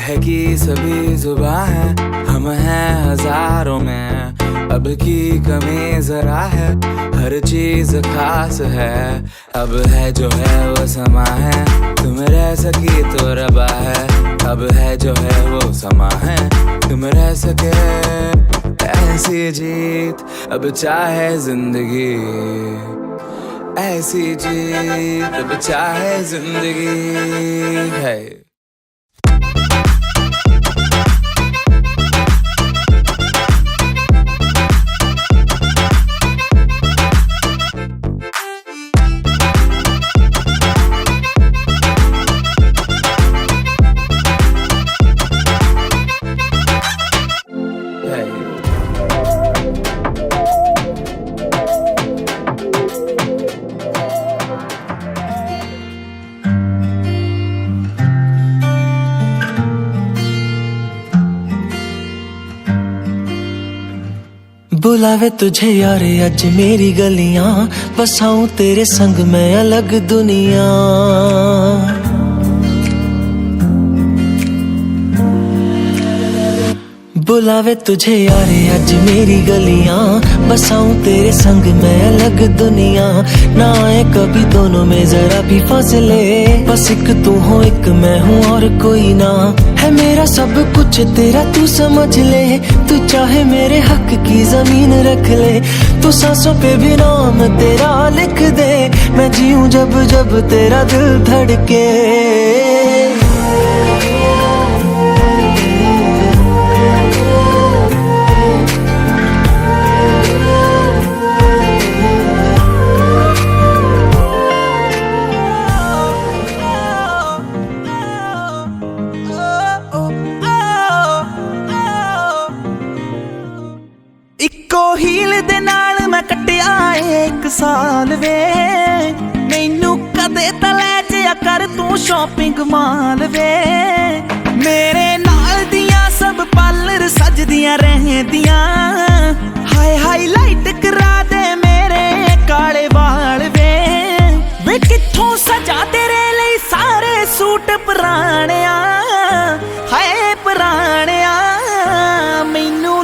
बहकी सभी जुबां है, हम हैं हजारों में। अब की कमी जरा है, हर चीज खास है। अब है जो है वो समा है, तुम रह सकी तो रबा है। अब है जो है वो समा है, तुम रह सके ऐसी जीत। अब चाहे जिंदगी ऐसी जीत, अब चाहे जिंदगी है। बुलावे तुझे यारे अज मेरी गलियां, बसाऊं तेरे संग मैं अलग दुनिया। बुलावे तुझे यारे अज मेरी गलियां, बसाऊं तेरे संग मैं अलग दुनिया। ना आए कभी दोनों में जरा भी फासले, बस एक तू हो एक मैं हूँ और कोई ना। है मेरा सब कुछ तेरा तू समझ ले, तू चाहे मेरे हक की जमीन रख ले। तू सांसों पे भी नाम तेरा लिख दे, मैं जीऊं जब जब तेरा दिल धड़के। इको हील दे नाल मैं कटिया एक साल वे, मैनू कदे ता लै जाया कर तू शॉपिंग माल वे। मेरे नाल दियां सब पार्लर सजदियां रहंदियां, हाय हाईलाइट करा दे मेरे काले वाल वे। वे कित्थों सजा तेरे लिए सारे सूट पुराणिया, हाय पुराणिया। मैनू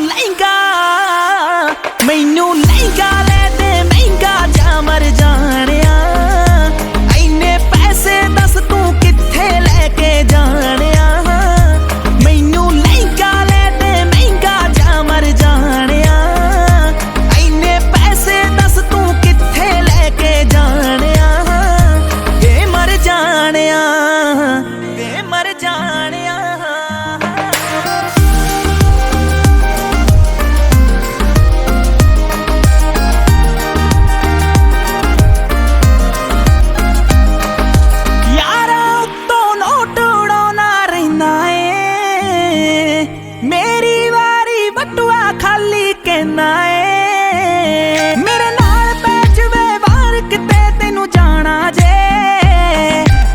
लहंगा ले दे महंगा जा मर जानिया। इन्ने पैसे दस तू कित्थे लेके जानिया। मैनू लहंगा ले दे महंगा जा मर जानिया। इन्ने पैसे दस तू कित्थे लेके जानिया। वे मर जानिया, वे मर जानिया। मेरे नाल पैच वे वार किते तेनू जाना जे,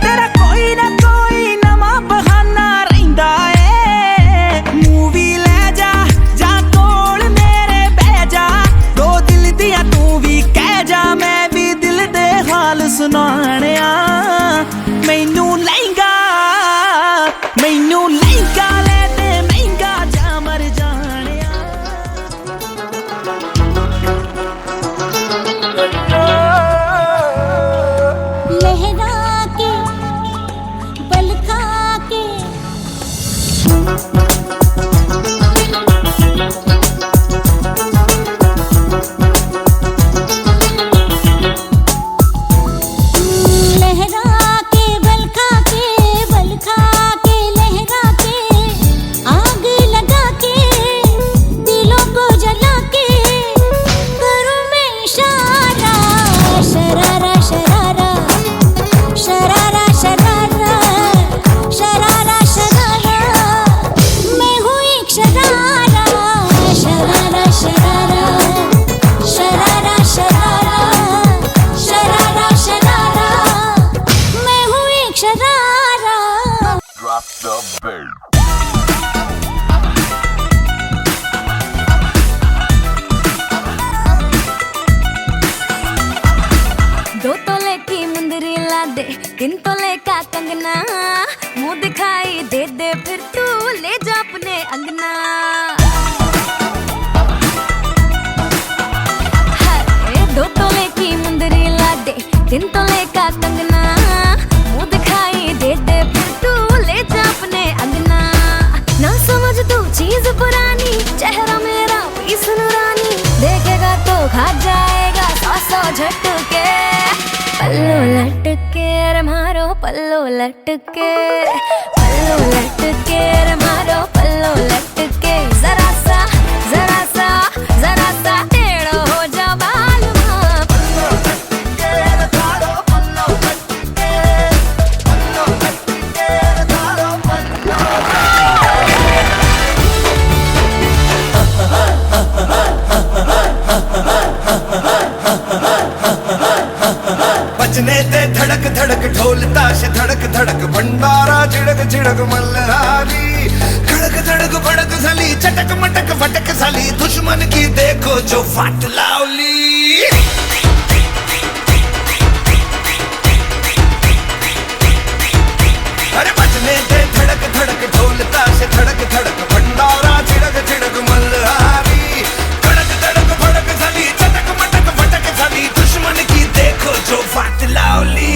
तेरा कोई ना कोई नवा बहाना रहिंदा ए। मूवी ले जा जा कोल मेरे बह जा, दो दिल दिया तू भी कह जा, मैं भी दिल दे हाल सुनाणिया। मैनू लहंगा ले दे महंगा जा मर जानिया। लहरा के बल खा के दे, 3 तोले का कंगना, मुंह दिखाई दे दे फिर तू। आ जाएगा 100 झटके। पल्लू लटके रे मारो पल्लू लटके, पल्लू लटके रे मारो पल्लू लटके। जरा सा टेढ़ो हो जा बालमा। पल्लू लटके रे मारो पल्लू लटके, पल्लू लटके रे मारो पल्लू। बजने ते धड़क धड़क ढोल ताश धड़क धड़क भंडारा झिड़क झिड़क मल्हारी। खड़क धड़क भड़क साली चटक मटक फटक साली दुश्मन की देखो जो फाट लावली। अरे बजने ते धड़क धड़क ढोल ताश धड़क धड़क भंडारा झिड़क झिड़क मल्हारी। खड़क धड़क भड़क साली चटक मटक फटक साली दुश्मन की देखो जो फाट लावली।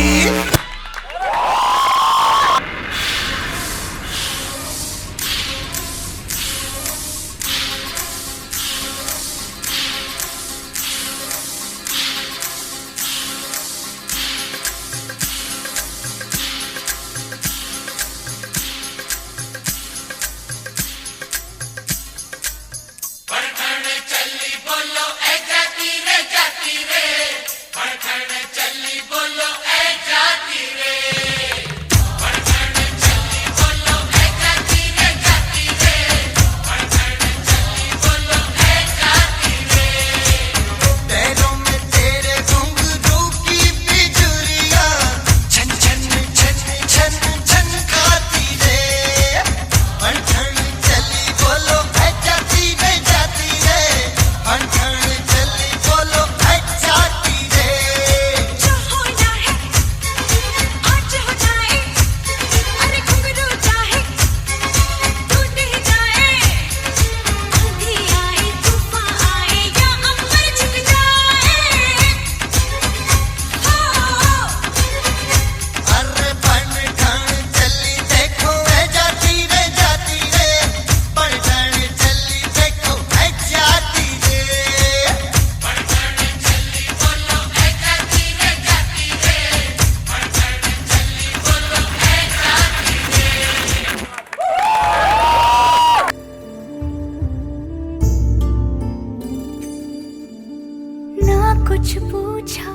कुछ पूछा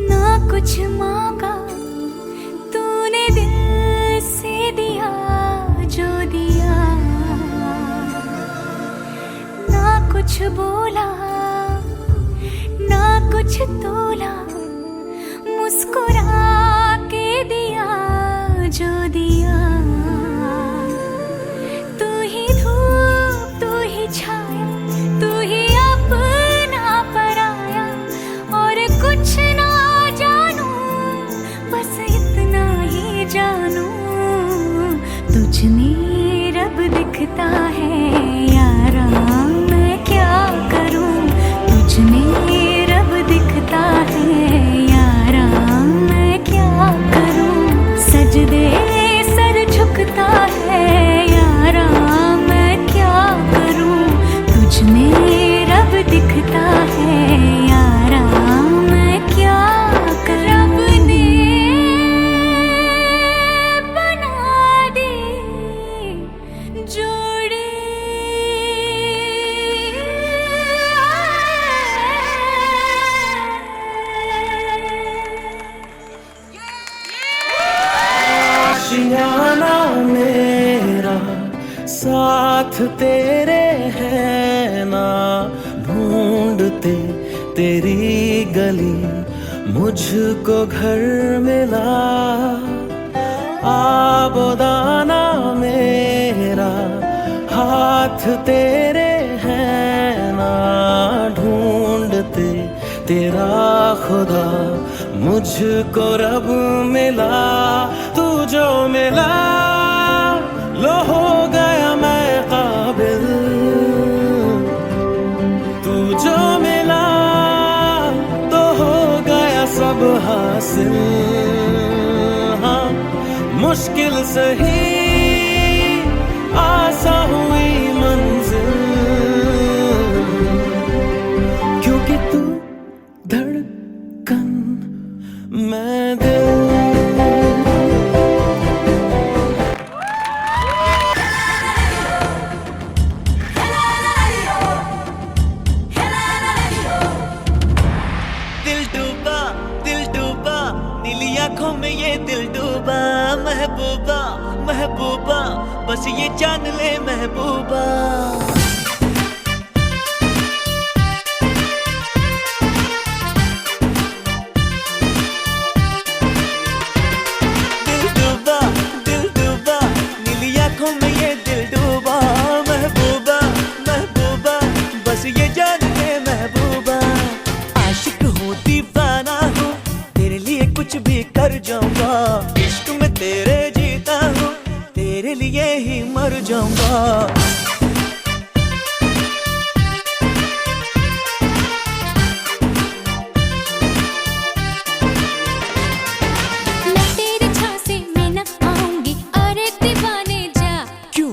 ना कुछ मांगा, तूने दिल से दिया जो दिया। ना कुछ बोला ना कुछ तोला, मुस्कुरा के दिया जो दिया। तू ही धूप तू ही छाया, तू ही अपना पराया, और कुछ ना जानू बस इतना ही जानू। तुझ में रब दिखता है यारा, मैं क्या करूं। तुझ में रब दिखता है यारा, मैं क्या करूं। सजदे सर झुकता है यारा, मैं क्या करूं। तुझ में रब दिखता है यारा, मैं क्या करूं। रब ने बना दी जोड़ी, आशियाना मेरा साथ तेरे है ना, ढूंढते तेरी गली मुझको घर मिला। आबोदाना मेरा हाथ तेरे है ना, ढूंढते तेरा खुदा मुझको रब मिला। तू जो मिला लो हो गया मैं काबिल, तू जो मिला तो हो गया सब हासिल। हाँ मुश्किल सही आसा हुई मंजिल, महबूबा महबूबा बस ये जान ले महबूबा। दिल डूबा नीली आंखों में ये दिल डूबा। महबूबा महबूबा बस ये जान ले महबूबा। आशिक हूँ दीवाना हूँ तेरे लिए कुछ भी कर जाऊंगा। इश्क में तेरे जीता हूँ तेरे लिए ही मर जाऊंगा। मैं तेरे झांसे में न आऊंगी, अरे दीवाने जा। क्यों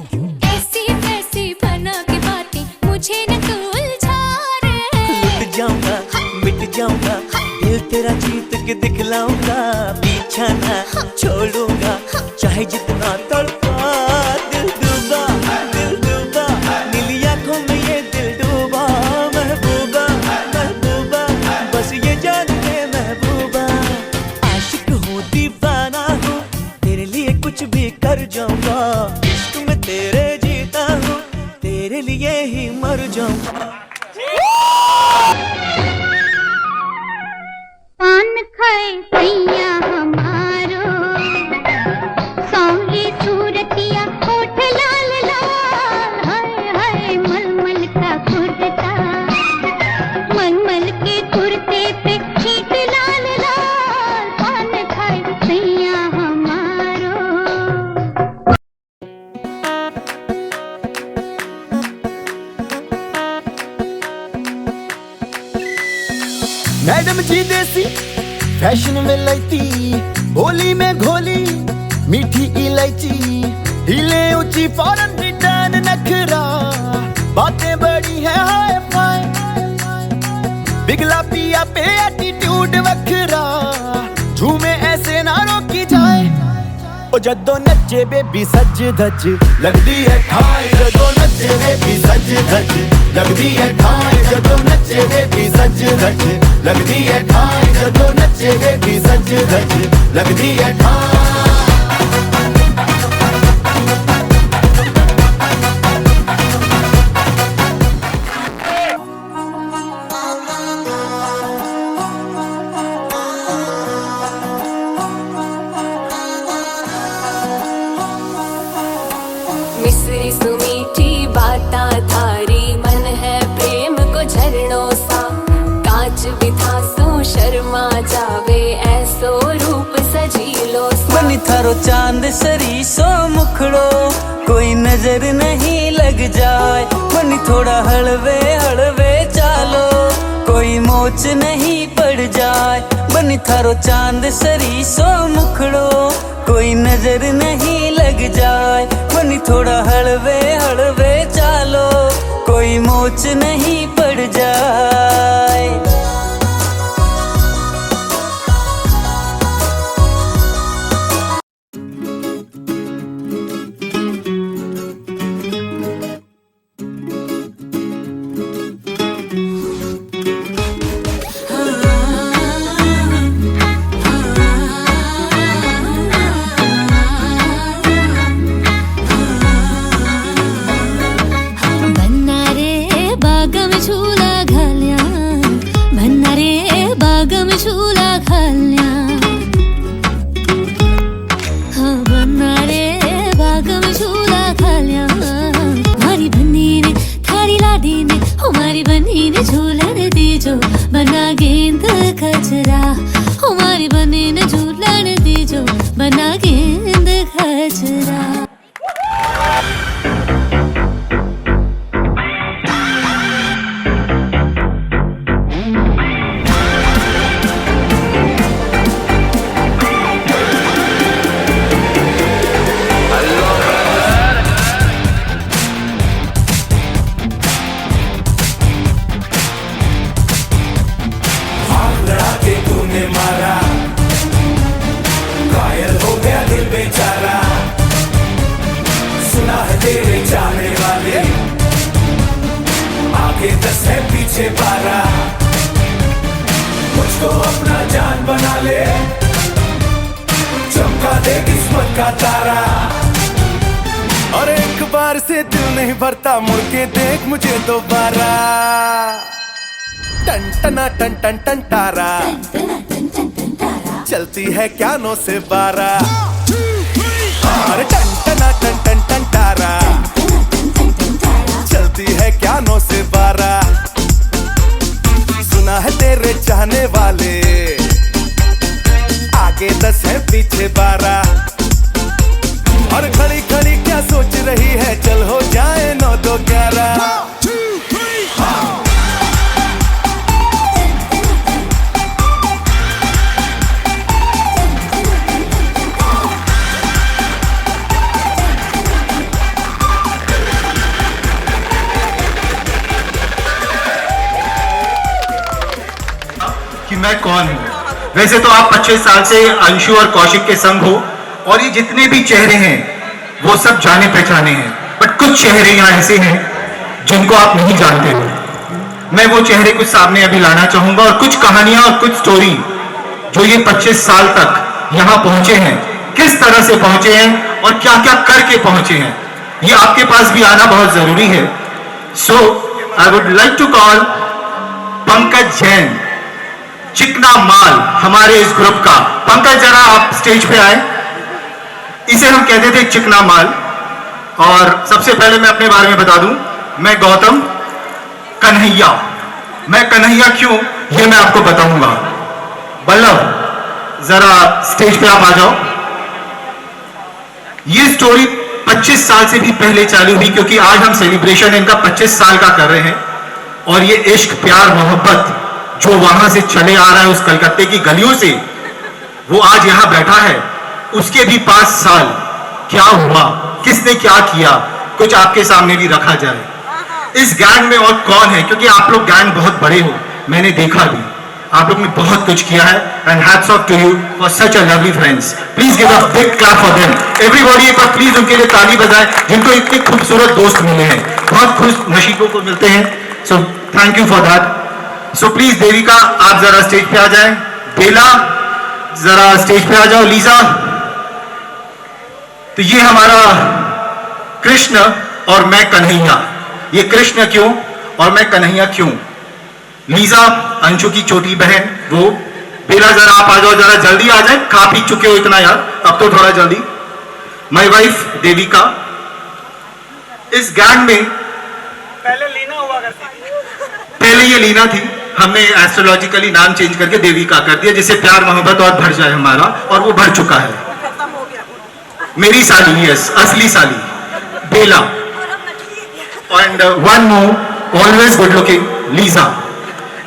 ऐसी वैसी बना के बातें मुझे न तू उलझा रे। लुट जाऊंगा मिट जाऊंगा दिल तेरा जीत के दिखलाऊंगा। पीछा ना छोड़ूंगा चाहे जितना तड़पा। दिल डूबा नीली आंखों में ये दिल डूबा। महबूबा महबूबा बस ये जान ले महबूबा। आशिक हूँ दीवाना हूँ तेरे लिए कुछ भी कर जाऊंगा। इश्क में तेरे जीता हूँ तेरे लिए ही मर जाऊंगा। पान खाए सैया हमारो सौंगी सूरतिया होठ लाल लाल। हाय हाय मलमल का कुर्ता मलमल के कुर्ते पे छींट लाल लाल। पान खाए सैया हमारो। मैडम जी देसी फैशन में लैती होली में घोली मीठी इलायची। हिले ऊंची फॉरन रिटर्न नखरा बातें बड़ी है हाय फाय। बिगला पिया पे एटीट्यूड वखरा झूमे ऐसे ना रोकी जाए। ओ जदों नचे बेबी सज धज लगदी है ठाए। जदों नचे बेबी सज धज लगदी है ठाए। जदों नचे बेबी सज धज लगदी है ठाए। जदों नचे बेबी सज धज लगदी है ठाए। मिश्री सुमीठी बाता थारी मन है प्रेम को झरनों सा। कांच बिथा सो शर्मा जावे ऐसो रूप सजीलो सा। बनी थारो चांद सरी सो मुखड़ो कोई नजर नहीं लग जाए। बनी थोड़ा हलवे हलवे चालो कोई मोच नहीं पड़ जाए। बनी थारो चांद सरी सो मुखड़ो कोई नजर नहीं लग जाए। बनी थोड़ा हलवे हलवे चालो कोई मोच नहीं पड़ जाए। झूला घालण्या हाँ बनारे बागम झूला घालण्या। मारी बन्नी ने थारी लाडी ने हमारी बन्नी ने झूलन दीजो बना गेंद खचरा। हमारी बन्नी ने झूलन दीजो बना गेंद खचरा। तेरे चाहने वाले आगे 10 है पीछे 12। मुझको अपना जान बना ले चमका दे किस्मत का तारा। और एक बार से दिल नहीं भरता, मुड़ के देख मुझे दोबारा। टन टना टन टन टन तारा, चलती है क्या 9 से 12। अरे टन टना टन टन टन तारा, चलती है क्या 9 से 12। सुना है तेरे चाहने वाले, आगे 10 है पीछे 12। और खड़ी खड़ी क्या सोच रही है, चल हो जाए 9 2 11। कि मैं कौन हूं। वैसे तो आप 25 साल से अंशु और कौशिक के संग हो, और ये जितने भी चेहरे हैं वो सब जाने पहचाने हैं, बट कुछ चेहरे यहाँ ऐसे हैं जिनको आप नहीं जानते हो। मैं वो चेहरे कुछ सामने अभी लाना चाहूंगा, और कुछ कहानियां और कुछ स्टोरी जो ये 25 साल तक यहाँ पहुंचे हैं, किस तरह से पहुंचे हैं और क्या क्या करके पहुंचे हैं, ये आपके पास भी आना बहुत जरूरी है। So I would like to call Pankaj Jain, चिकना माल हमारे इस ग्रुप का। पंकज जरा आप स्टेज पे आए। इसे हम कहते थे चिकना माल। और सबसे पहले मैं अपने बारे में बता दूं, मैं गौतम कन्हैया। मैं कन्हैया क्यों, ये मैं आपको बताऊंगा। बल्लभ जरा स्टेज पे आप आ जाओ। ये स्टोरी 25 साल से भी पहले चालू हुई, क्योंकि आज हम सेलिब्रेशन इनका 25 साल का कर रहे हैं। और ये इश्क प्यार मोहब्बत जो वहां से चले आ रहा है, उस कलकत्ते की गलियों से, वो आज यहां बैठा है। उसके भी 5 साल क्या हुआ, किसने क्या किया, कुछ आपके सामने भी रखा जाए। इस गैंग में और कौन है, क्योंकि आप लोग गैंग बहुत बड़े हो, मैंने देखा भी, आप लोग ने बहुत कुछ किया है। And hats off to you for such a lovely friends. Please give a big clap for them everybody. एक बार प्लीज उनके लिए ताली बजाएं, जिनको इतने खूबसूरत दोस्त मिले हैं, बहुत खुश नसीबों को मिलते हैं। So thank you for that. So please Devika आप जरा स्टेज पे आ जाएं। बेला जरा स्टेज पे आ जाओ। लीजा। तो ये हमारा कृष्ण और मैं कन्हैया। ये कृष्ण क्यों और मैं कन्हैया क्यों? लीजा अंशु की छोटी बहन, वो। बेला जरा आप आ जाओ, जरा जल्दी आ जाए, खा पी चुके हो इतना यार, अब तो थोड़ा जल्दी। My wife Devika. इस गैंग में पहले लीना हुआ करती थी। पहले ये लीना थी, हमने एस्ट्रोलॉजिकली नाम चेंज करके देविका कर दिया, जिससे प्यार मोहब्बत और भर जाए हमारा, और वो भर चुका है। मेरी साली, यस, असली साली Bela. And one more always good looking Lisa.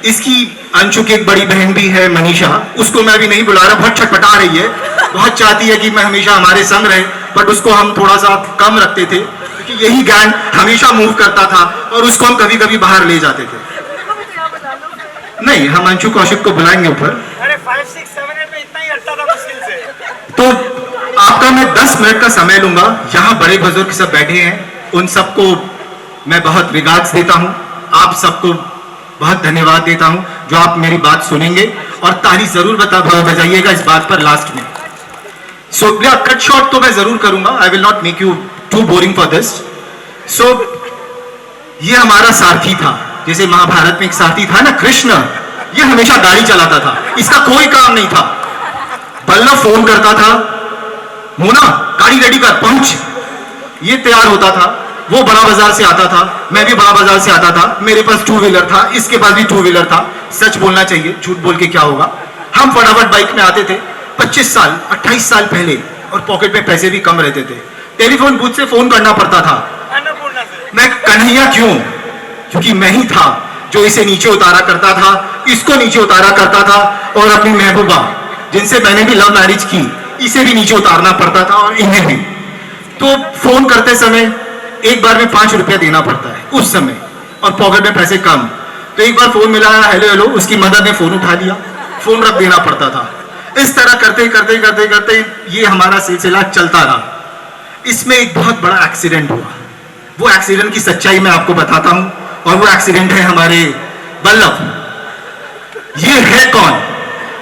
इसकी अंशु की एक बड़ी बहन भी है मनीषा, उसको मैं अभी नहीं बुला रहा, बहुत छटपटा रही है, बहुत चाहती है कि मैं हमेशा हमारे संग रहे, बट उसको हम थोड़ा सा कम रखते थे, क्योंकि यही गैंग हमेशा मूव करता था और उसको हम कभी कभी बाहर ले जाते थे। नहीं, हम अंशु कौशिक को बुलाएंगे ऊपर। अरे 5 6 7 8 में इतना ही हटता था मुश्किल से। तो आपका मैं 10 मिनट का समय लूंगा। यहाँ बड़े बुजुर्ग सब बैठे हैं, उन सबको मैं बहुत रिगार्ड्स देता हूँ, आप सबको बहुत धन्यवाद देता हूँ जो आप मेरी बात सुनेंगे, और ताली जरूर बजाइएगा इस बात पर लास्ट में। सो कट शॉट तो मैं जरूर करूंगा, I will not make you too boring for this. So ये हमारा सारथी था, जैसे महाभारत में एक सारथी था ना कृष्ण, ये हमेशा गाड़ी चलाता था, इसका कोई काम नहीं था। बल्लभ फोन करता था, मोना गाड़ी रेडी कर, पहुंच। ये तैयार होता था, वो बड़ा बाजार से आता था, मैं भी बड़ा बाजार से आता था, मेरे पास 2 व्हीलर था, इसके पास भी 2 व्हीलर था। सच बोलना चाहिए, झूठ बोल के क्या होगा। हम फटाफट बाइक में आते थे 25 साल 28 साल पहले, और पॉकेट में पैसे भी कम रहते थे, टेलीफोन बूथ से फोन करना पड़ता था। अन्नपूर्णा से। मैं कन्हैया क्यों? क्योंकि मैं ही था जो इसे नीचे उतारा करता था, इसको नीचे उतारा करता था, और अपनी महबूबा जिनसे मैंने भी लव मैरिज की, इसे भी नीचे उतारना पड़ता था, और इन्हें भी। तो फोन करते समय एक बार में 5 रुपया देना पड़ता है उस समय, और पॉकेट में पैसे कम। तो एक बार फोन मिला, हेलो हेलो, उसकी मदर ने फोन उठा लिया, फोन रख देना पड़ता था। इस तरह करते करते करते करते ये हमारा सिलसिला चलता रहा। इसमें एक बहुत बड़ा एक्सीडेंट हुआ। वो एक्सीडेंट की सच्चाई मैं आपको बताता हूं, और वो एक्सीडेंट है हमारे बल्लभ। ये है कौन,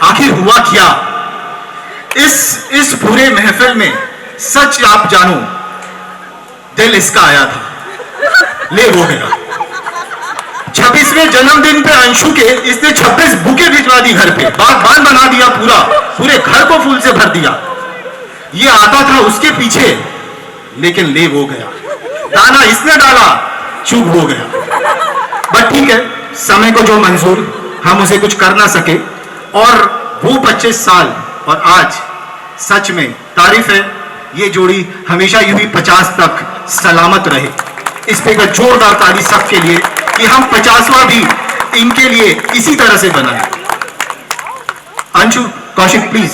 आखिर हुआ क्या? इस पूरे महफिल में सच आप जानो, दिल इसका आया था, ले हो गया। 26वें जन्मदिन पे अंशु के इसने 26 बुके भिजवा दी घर पे, बागबान बना दिया, पूरे घर को फूल से भर दिया। ये आता था उसके पीछे, लेकिन ले हो गया। दाना इसने डाला, चुभ हो गया। बट ठीक है, समय को जो मंजूर, हम उसे कुछ कर ना सके। और वो 25 साल और आज सच में तारीफ है, ये जोड़ी हमेशा यूं ही 50 तक सलामत रहे। इस पे का जोरदार ताली सबके लिए कि हम 50वां भी इनके लिए इसी तरह से बनाए। अंशु, कौशिक प्लीज।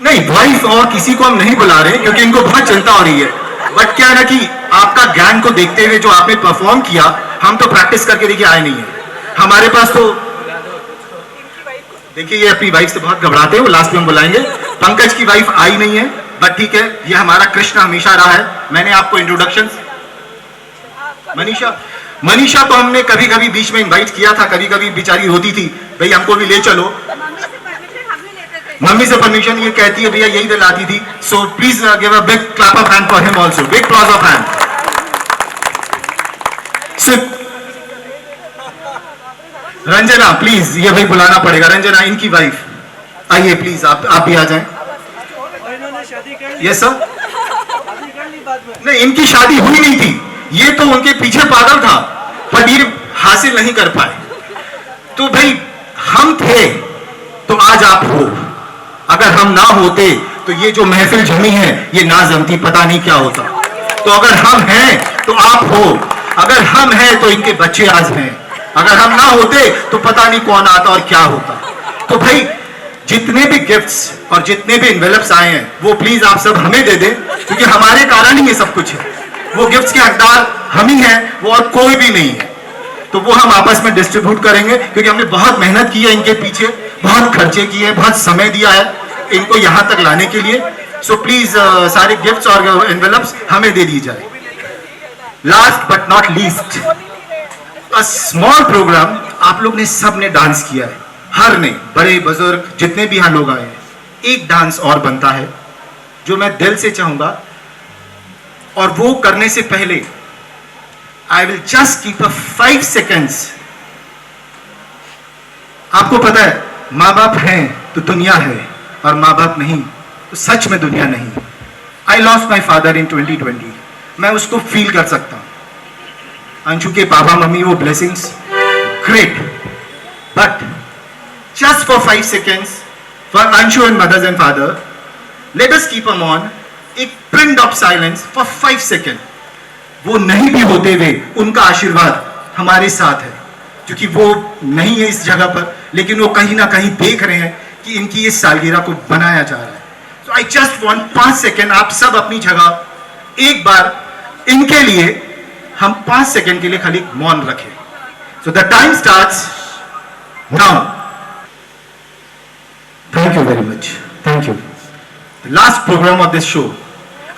नहीं, वाइफ और किसी को हम नहीं बुला रहे क्योंकि इनको बहुत चिंता हो रही है। बट क्या है ना कि आपका ज्ञान को देखते हुए जो आपने परफॉर्म किया, हम तो प्रैक्टिस करके देखिए आए नहीं है हमारे पास। तो देखिए, ये अपनी वाइफ से बहुत घबराते हैं, वो लास्ट में हम बुलाएंगे। पंकज की वाइफ आई नहीं है, बट ठीक है, ये हमारा कृष्ण हमेशा रहा है। मैंने आपको इंट्रोडक्शन, मनीषा को हमने कभी कभी बीच में इनवाइट किया था, कभी कभी बेचारी रोती थी, भाई हमको भी ले चलो। मम्मी से परमिशन ये कहती है भैया, यही दिलाती थी। So please give a big clap of hand for him also, big clause of hand. Ranjana please, ये भाई बुलाना पड़ेगा। रंजना इनकी वाइफ, आइए प्लीज, आप भी आ जाएं। Yes sir. नहीं, इनकी शादी हुई नहीं थी, ये तो उनके पीछे पागल था, पर ये हासिल नहीं कर पाए। तो भाई हम थे तो आज आप हो, अगर हम ना होते तो ये जो महफिल जमी है ये ना जमती, पता नहीं क्या होता। तो अगर हम हैं तो आप हो, अगर हम हैं तो इनके बच्चे आज हैं, अगर हम ना होते तो पता नहीं कौन आता और क्या होता। तो भाई जितने भी गिफ्ट्स और जितने भी एनवेलप्स आए हैं वो प्लीज आप सब हमें दे दें, क्योंकि हमारे कारण ही ये सब कुछ है। वो गिफ्ट्स के हकदार हम ही हैं, वो और कोई भी नहीं है। तो वो हम आपस में डिस्ट्रीब्यूट करेंगे, क्योंकि हमने बहुत मेहनत की है इनके पीछे, बहुत खर्चे किए, बहुत समय दिया है इनको यहां तक लाने के लिए। सो प्लीज सारे गिफ्ट्स और एनवेलप्स हमें दे दी जाए। Last but not least, a small programme. आप लोग ने सबने डांस किया है, हर ने, बड़े बुजुर्ग जितने भी यहाँ लोग आए हैं। एक डांस और बनता है जो मैं दिल से चाहूंगा, और वो करने से पहले I will just keep a 5 seconds। आपको पता है, माँ बाप हैं तो दुनिया है, और माँ बाप नहीं तो सच में दुनिया नहीं। I lost my father in 2020, मैं उसको फील कर सकता हूं। अंशु के पापा मम्मी, वो blessings great, but just for 5 seconds for Anshu and mothers and father, let us keep a on एक प्रिंट ऑफ साइलेंस फॉर 5 seconds। वो नहीं भी होते हुए उनका आशीर्वाद हमारे साथ है, क्योंकि वो नहीं है इस जगह पर, लेकिन वो कहीं ना कहीं देख रहे हैं कि इनकी इस सालगिरह को बनाया जा रहा है। तो आई जस्ट वांट 5 seconds, आप सब अपनी जगह एक बार इनके लिए हम 5 seconds के लिए खाली मौन रखें। So the time starts now. Thank you very much, thank you. Last programme of this show.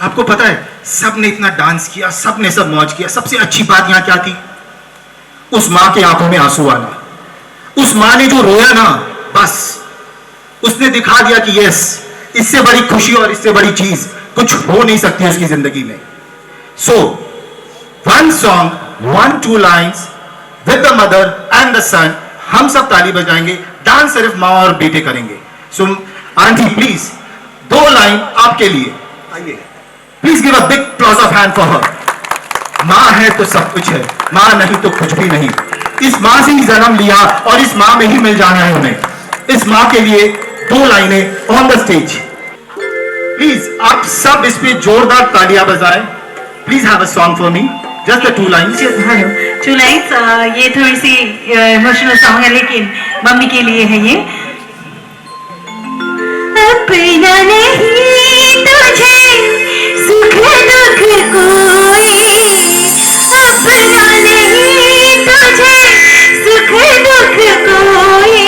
आपको पता है, सब ने इतना डांस किया, सब ने सब मौज किया। सबसे अच्छी बात यहां क्या थी? उस मां की आंखों में आंसू आना। उस मां ने जो रोया ना, बस उसने दिखा दिया कि यस, इससे बड़ी खुशी और इससे बड़ी चीज कुछ हो नहीं सकती उसकी जिंदगी में। सो 1 song, 1-2 lines with the mother and the son, हम सब ताली बजाएंगे। डांस सिर्फ माँ और बेटे करेंगे। सो आंटी प्लीज 2 लाइन आपके लिए, आइए। Please give a big clause of hand for her. माँ है तो सब कुछ है, माँ नहीं तो कुछ भी नहीं। इस माँ से ही जन्म लिया और इस माँ में ही मिल जाना है हमें। इस माँ के लिए 2 लाइनें ऑन द स्टेज। प्लीज आप सब इस पे जोरदार तालियां बजाएं। Please have a song for me, just the 2 lines। 2 lines, ये थोड़ी सी इमोशनल सॉन्ग है, लेकिन मम्मी के लिए है ये। अपना नहीं तुझे सुख दुख कोई, अपना नहीं तुझे सुख दुख कोई।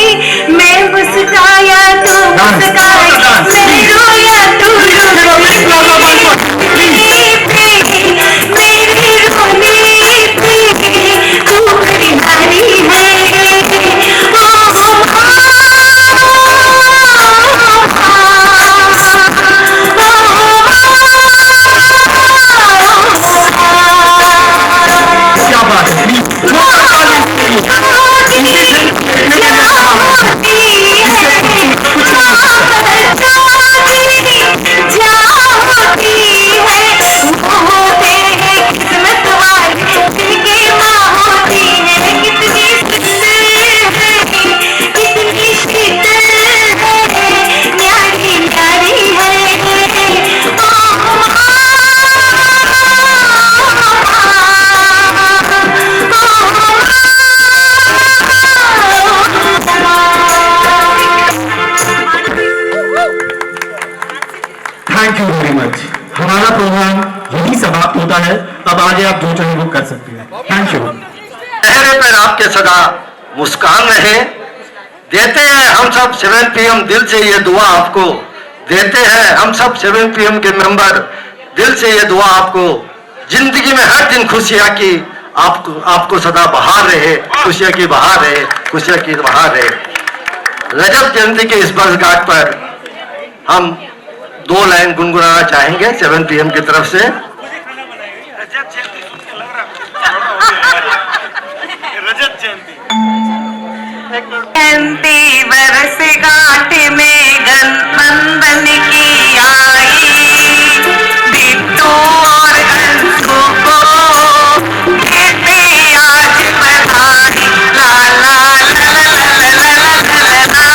मैं मुस्काया तो मुस्काया, मैं रोया तो रोया, मेरे रोने पे तू भारी है। कर सकती है। Thank you. चेहरे पर आपके सदा मुस्कान रहे। देते हैं हम सब 7 PM दिल से ये दुआ आपको, देते हैं हम सब 7 PM के मेंबर दिल से ये दुआ आपको। जिंदगी में हर दिन खुशियां की आपको सदा बहार रहे, खुशियां की बहार रहे, खुशियां की बहार रहे। रजत जयंती के इस बरसगांठ पर हम 2 लाइन गुनगुनाना चाहेंगे 7 PM की तरफ से। रजत जयंती जयंती बरसगांठ में गठबंधन की आई, बिट्टू और अंशु को देते आज बधाई। ला ला ला ला ला ला ला ला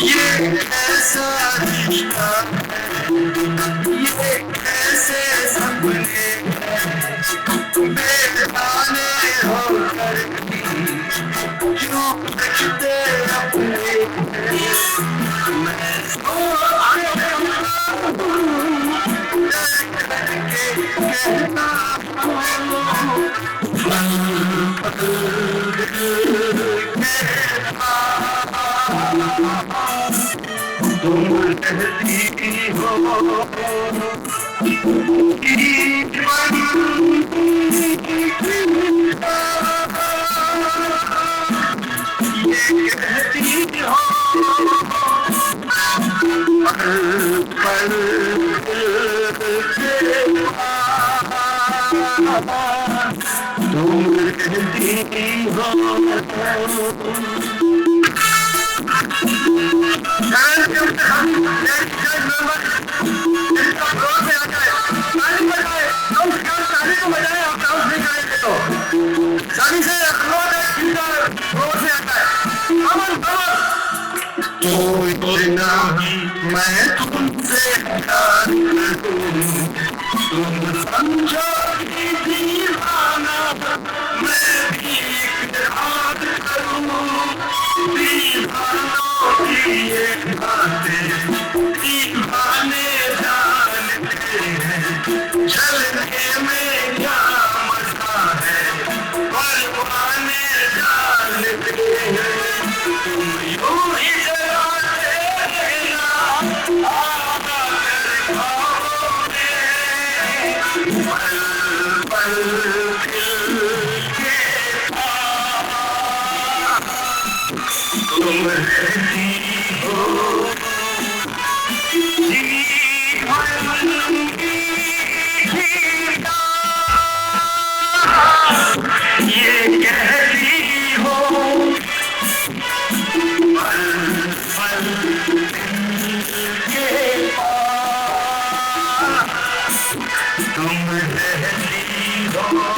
ये ऐसा रिश्ता है जैसे सपने बेगाने होकर क्यों देखते अपने मैं कहता तुम कहती हो मैं तुमसे प्यार करूं तुम समझो दीवाना मैं भी इकरार करूं दीवानों की ये बातें दीवाने जानते हैं चलने में क्या मजा है परवाने जानते हैं तुम यूं ही तुम रहती हो ये कहती हो पल पल के पास तुम रहती हो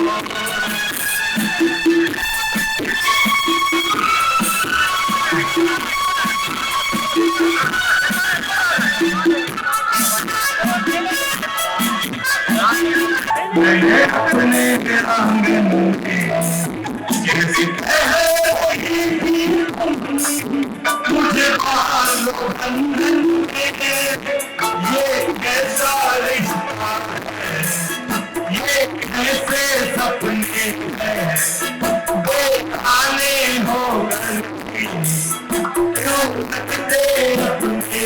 मैंने अपने आंगन में जैसे मुझे पालो बंधन में ये कैसा रिश्ता है ये कैसे सपने हैं बेगाने हो क्यों लगते अपने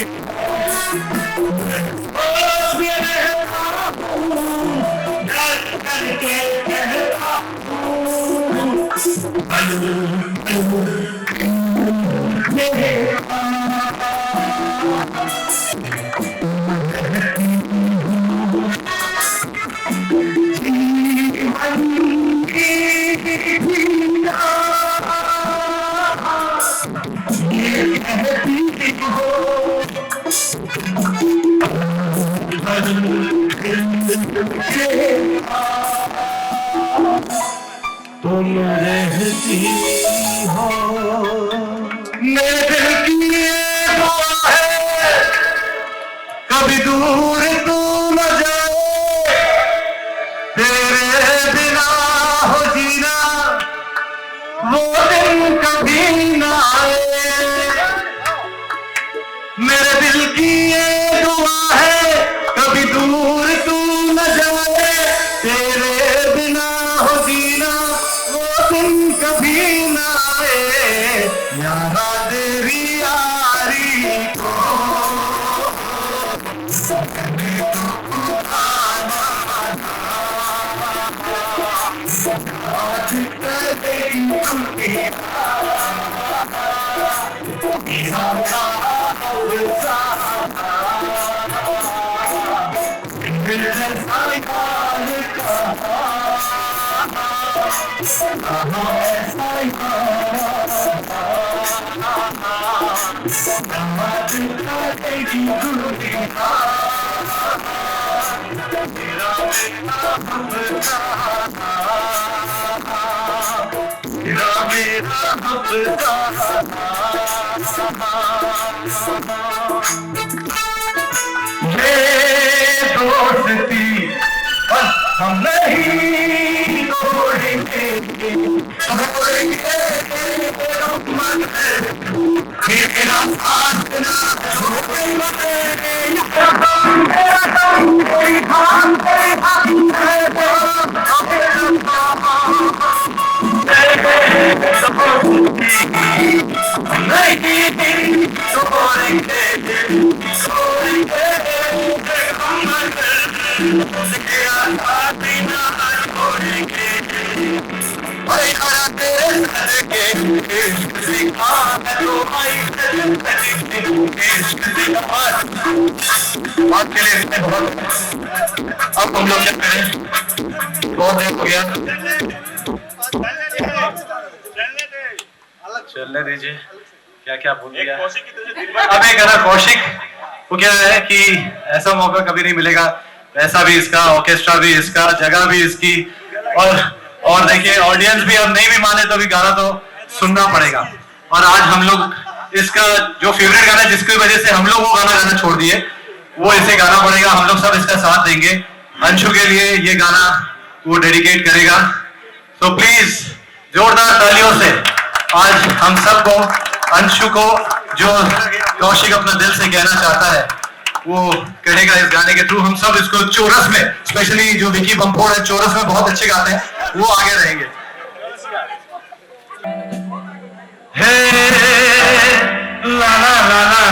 तुम रहती हो मेरे दिल की ये दुआ है कभी दूर तू न जाए तेरे बिना हो जीना वो दिन कभी न आए मेरे दिल की ये दुआ है कभी दूर तू न जाए तेरे बिना हो जीना वो दिन कभी न आए यारा तेरी यारी को ये दोस्ती हम नहीं तोड़ेंगे, मेरा साथ ना छोड़ेंगे, मेरा दम कोई हाथ कोई हाथ बात के लिए इतने बहुत। अब हम लोग क्या करें, बहुत देर हो गया, चलने दीजिए। क्या क्या भूल गया अब एक गाना कौशिक, वो क्या है कि ऐसा मौका कभी नहीं मिलेगा, पैसा भी इसका, ऑर्केस्ट्रा भी इसका, जगह भी इसकी, और देखिए ऑडियंस भी अब नहीं भी माने तो भी गाना तो सुनना पड़ेगा। और आज हम लोग इसका जो फेवरेट गाना है, जिसकी वजह से हम लोग वो गाना गाना छोड़ दिए, वो इसे गाना पड़ेगा। हम लोग सब इसका साथ देंगे। अंशु के लिए ये गाना वो डेडिकेट करेगा, तो प्लीज जोरदार तालियों से आज हम सबको, अंशु को जो कौशिक अपना दिल से कहना चाहता है वो कहेगा इस गाने के थ्रू। हम सब इसको चोरस में, स्पेशली जो विकी बम्पोर है चोरस में बहुत अच्छे गाते हैं, वो आगे रहेंगे। हे ला ला ला ला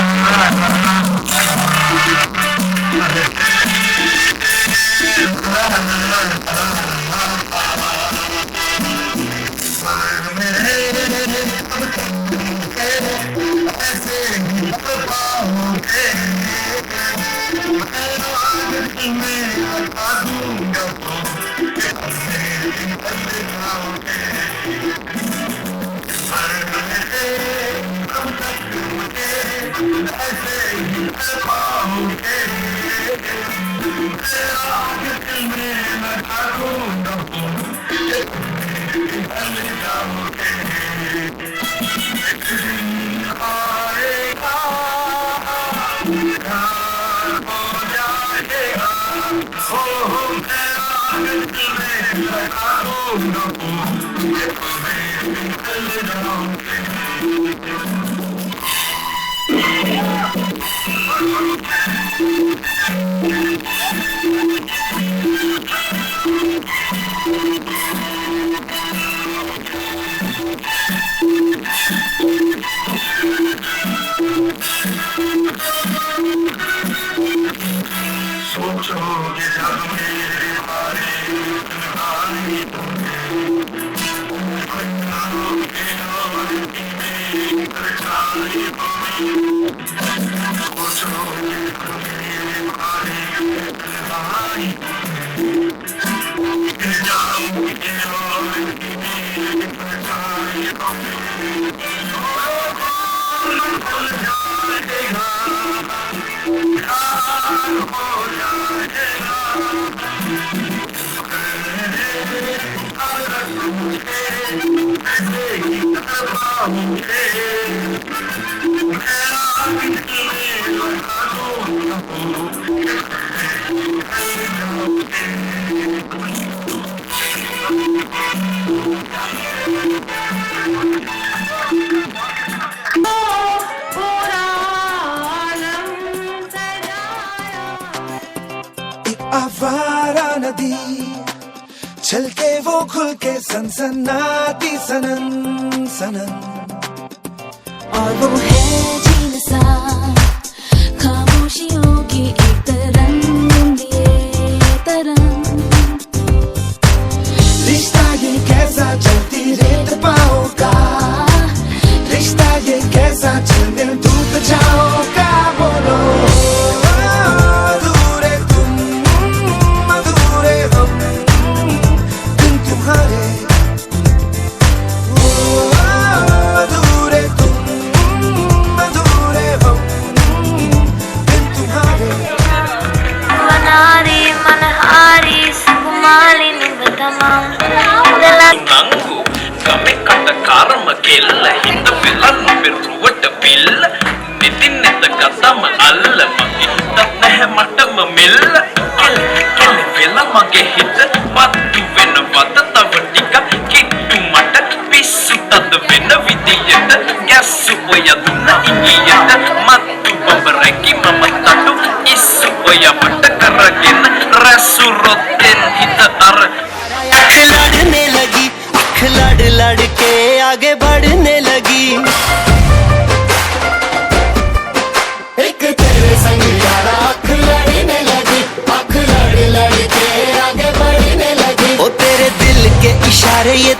आवारा नदी चल के वो खुल के सनसनाती सनन सनन, और वो है जीन सा खामोशियों की एक तरंग, ये तरंग। रिश्ता ये कैसा चलती रेत पाओ का, रिश्ता ये कैसा चल मिल दूध जाओ का, बोलो ನಂಗು ಕಮೆ ಕಟ್ಟ ಕಾರಮ ಕೆಲ್ಲ ಹಿಂದ ಬೆಲನ್ನು ಬೆರುವಟ ಬಿಲ್ಲ ನಿತಿನ್ನೆತ್ತ ಕದಮ ಅಲ್ಲ ಮಗಿತ್ತ ನೆಹ ಮಟ್ಟಮ ಮೆಲ್ಲ ಕೆಲ ಕೆಲ ಬೆಲ ಮಗೆ ಹಿತ अरे ये